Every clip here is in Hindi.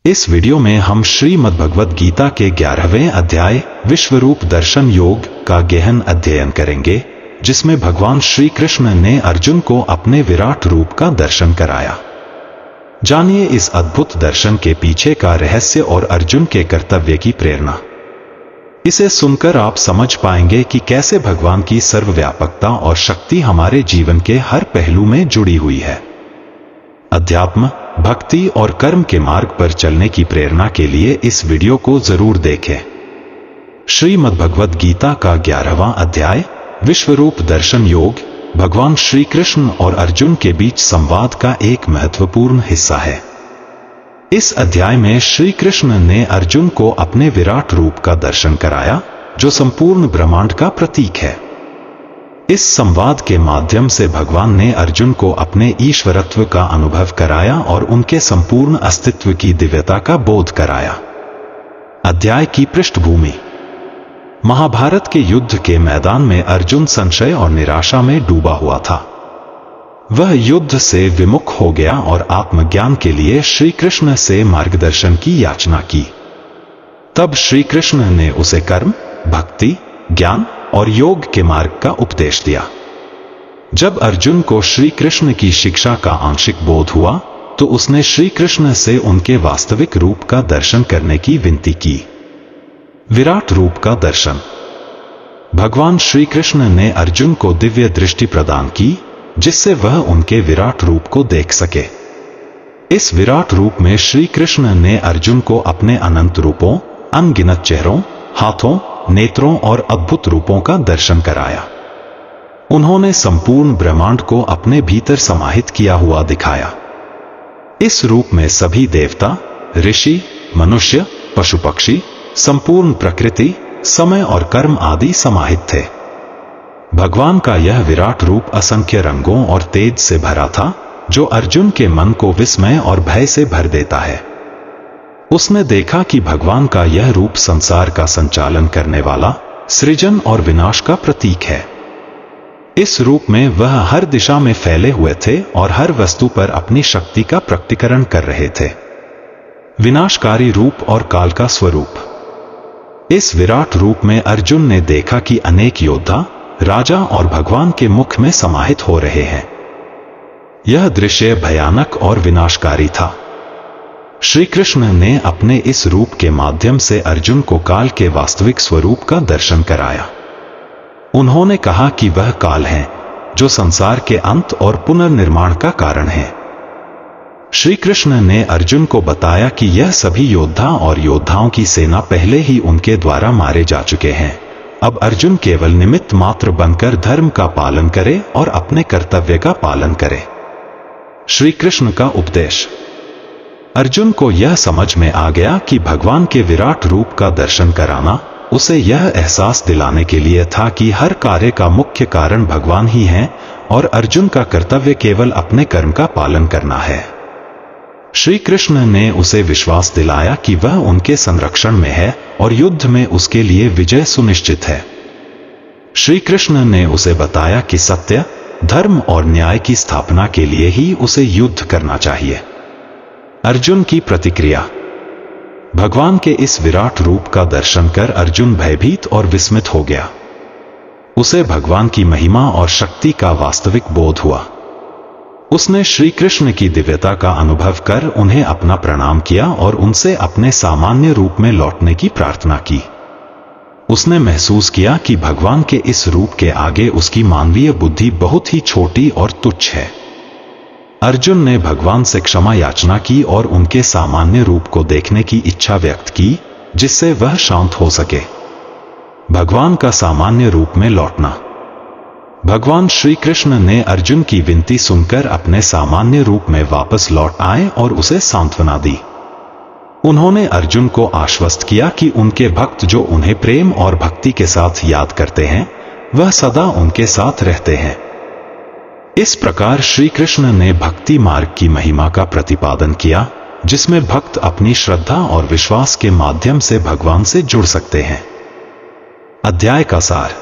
इस वीडियो में हम श्रीमद् भगवद गीता के 11वें अध्याय विश्वरूप दर्शन योग का गहन अध्ययन करेंगे, जिसमें भगवान श्री कृष्ण ने अर्जुन को अपने विराट रूप का दर्शन कराया। जानिए इस अद्भुत दर्शन के पीछे का रहस्य और अर्जुन के कर्तव्य की प्रेरणा। इसे सुनकर आप समझ पाएंगे कि कैसे भगवान की सर्वव्यापकता और शक्ति हमारे जीवन के हर पहलू में जुड़ी हुई है। अध्यात्म, भक्ति और कर्म के मार्ग पर चलने की प्रेरणा के लिए इस वीडियो को जरूर देखें। श्रीमद् भगवद गीता का 11वां अध्याय विश्वरूप दर्शन योग भगवान श्री कृष्ण और अर्जुन के बीच संवाद का एक महत्वपूर्ण हिस्सा है। इस अध्याय में श्री कृष्ण ने अर्जुन को अपने विराट रूप का दर्शन कराया, जो संपूर्ण ब्रह्मांड का प्रतीक है। इस संवाद के माध्यम से भगवान ने अर्जुन को अपने ईश्वरत्व का अनुभव कराया और उनके संपूर्ण अस्तित्व की दिव्यता का बोध कराया। अध्याय की पृष्ठभूमि। महाभारत के युद्ध के मैदान में अर्जुन संशय और निराशा में डूबा हुआ था। वह युद्ध से विमुख हो गया और आत्मज्ञान के लिए श्री कृष्ण से मार्गदर्शन की याचना की। तब श्री कृष्ण ने उसे कर्म, भक्ति, ज्ञान और योग के मार्ग का उपदेश दिया। जब अर्जुन को श्री कृष्ण की शिक्षा का आंशिक बोध हुआ, तो उसने श्री कृष्ण से उनके वास्तविक रूप का दर्शन करने की विनती की। विराट रूप का दर्शन। भगवान श्री कृष्ण ने अर्जुन को दिव्य दृष्टि प्रदान की, जिससे वह उनके विराट रूप को देख सके। इस विराट रूप में श्री कृष्ण ने अर्जुन को अपने अनंत रूपों, अनगिनत चेहरों, हाथों, नेत्रों और अद्भुत रूपों का दर्शन कराया। उन्होंने संपूर्ण ब्रह्मांड को अपने भीतर समाहित किया हुआ दिखाया। इस रूप में सभी देवता, ऋषि, मनुष्य, पशु पक्षी, संपूर्ण प्रकृति, समय और कर्म आदि समाहित थे। भगवान का यह विराट रूप असंख्य रंगों और तेज से भरा था, जो अर्जुन के मन को विस्मय और भय से भर देता है। उसने देखा कि भगवान का यह रूप संसार का संचालन करने वाला, सृजन और विनाश का प्रतीक है। इस रूप में वह हर दिशा में फैले हुए थे और हर वस्तु पर अपनी शक्ति का प्रकटीकरण कर रहे थे। विनाशकारी रूप और काल का स्वरूप। इस विराट रूप में अर्जुन ने देखा कि अनेक योद्धा, राजा और भगवान के मुख में समाहित हो रहे हैं। यह दृश्य भयानक और विनाशकारी था। श्री कृष्ण ने अपने इस रूप के माध्यम से अर्जुन को काल के वास्तविक स्वरूप का दर्शन कराया। उन्होंने कहा कि वह काल है, जो संसार के अंत और पुनर्निर्माण का कारण है। श्री कृष्ण ने अर्जुन को बताया कि यह सभी योद्धा और योद्धाओं की सेना पहले ही उनके द्वारा मारे जा चुके हैं। अब अर्जुन केवल निमित्त मात्र बनकर धर्म का पालन करे और अपने कर्तव्य का पालन करे। श्री कृष्ण का उपदेश। अर्जुन को यह समझ में आ गया कि भगवान के विराट रूप का दर्शन कराना उसे यह एहसास दिलाने के लिए था कि हर कार्य का मुख्य कारण भगवान ही हैं और अर्जुन का कर्तव्य केवल अपने कर्म का पालन करना है। श्री कृष्ण ने उसे विश्वास दिलाया कि वह उनके संरक्षण में है और युद्ध में उसके लिए विजय सुनिश्चित है। श्री कृष्ण ने उसे बताया कि सत्य, धर्म और न्याय की स्थापना के लिए ही उसे युद्ध करना चाहिए। अर्जुन की प्रतिक्रिया। भगवान के इस विराट रूप का दर्शन कर अर्जुन भयभीत और विस्मित हो गया। उसे भगवान की महिमा और शक्ति का वास्तविक बोध हुआ। उसने श्री कृष्ण की दिव्यता का अनुभव कर उन्हें अपना प्रणाम किया और उनसे अपने सामान्य रूप में लौटने की प्रार्थना की। उसने महसूस किया कि भगवान के इस रूप के आगे उसकी मानवीय बुद्धि बहुत ही छोटी और तुच्छ है। अर्जुन ने भगवान से क्षमा याचना की और उनके सामान्य रूप को देखने की इच्छा व्यक्त की, जिससे वह शांत हो सके। भगवान का सामान्य रूप में लौटना। भगवान श्री कृष्ण ने अर्जुन की विनती सुनकर अपने सामान्य रूप में वापस लौट आए और उसे सांत्वना दी। उन्होंने अर्जुन को आश्वस्त किया कि उनके भक्त जो उन्हें प्रेम और भक्ति के साथ याद करते हैं, वह सदा उनके साथ रहते हैं। इस प्रकार श्री कृष्ण ने भक्ति मार्ग की महिमा का प्रतिपादन किया, जिसमें भक्त अपनी श्रद्धा और विश्वास के माध्यम से भगवान से जुड़ सकते हैं। अध्याय का सार।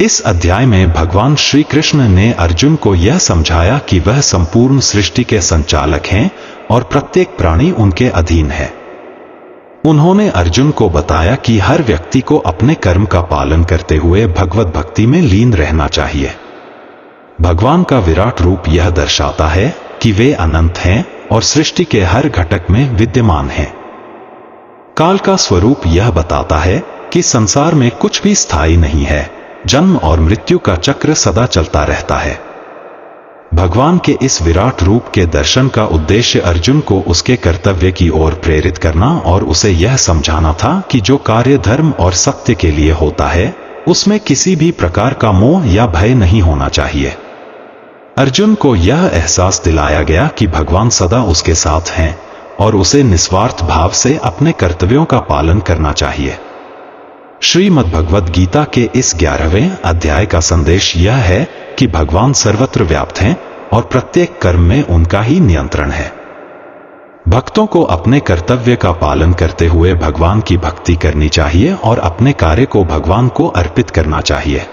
इस अध्याय में भगवान श्री कृष्ण ने अर्जुन को यह समझाया कि वह संपूर्ण सृष्टि के संचालक हैं और प्रत्येक प्राणी उनके अधीन है। उन्होंने अर्जुन को बताया कि हर व्यक्ति को अपने कर्म का पालन करते हुए भगवत भक्ति में लीन रहना चाहिए। भगवान का विराट रूप यह दर्शाता है कि वे अनंत हैं और सृष्टि के हर घटक में विद्यमान हैं। काल का स्वरूप यह बताता है कि संसार में कुछ भी स्थायी नहीं है, जन्म और मृत्यु का चक्र सदा चलता रहता है। भगवान के इस विराट रूप के दर्शन का उद्देश्य अर्जुन को उसके कर्तव्य की ओर प्रेरित करना और उसे यह समझाना था कि जो कार्य धर्म और सत्य के लिए होता है, उसमें किसी भी प्रकार का मोह या भय नहीं होना चाहिए। अर्जुन को यह एहसास दिलाया गया कि भगवान सदा उसके साथ हैं और उसे निस्वार्थ भाव से अपने कर्तव्यों का पालन करना चाहिए। श्रीमद् भगवद गीता के इस 11वें अध्याय का संदेश यह है कि भगवान सर्वत्र व्याप्त हैं और प्रत्येक कर्म में उनका ही नियंत्रण है। भक्तों को अपने कर्तव्य का पालन करते हुए भगवान की भक्ति करनी चाहिए और अपने कार्य को भगवान को अर्पित करना चाहिए।